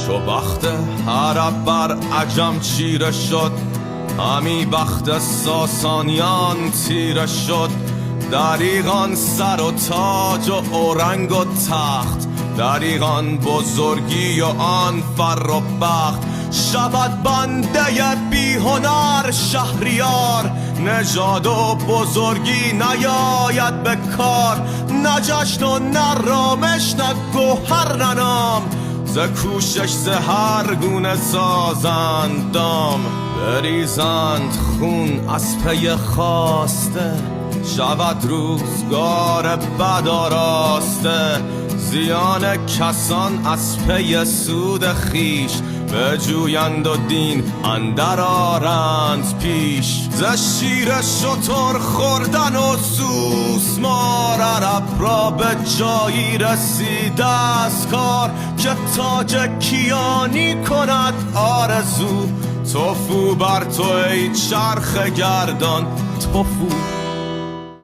چو بخت عرب بر عجم چیره شد، همی بخت ساسانیان تیره شد. دریغان سر و تاج و اورنگ و تخت، دریغان بزرگی و آن فر و بخت. شود بنده بی هنر شهریار، نژاد و بزرگی نیاید به کار. نه جشن و نه رامش نه گوهر نه نام، ز کوشش ز هر گونه سازند دام. بریزند خون از پی خواسته، شود روزگار بد آراسته. زیان کسان از پی سود خیش، بجویند و دین اندر آرند پیش. ز شیر شتر خوردن و سوسمار، عرب را به جایی رسیده است کار. که تاج کیانی کند آرزو، توفو بر تو ای چرخ گردان توفو.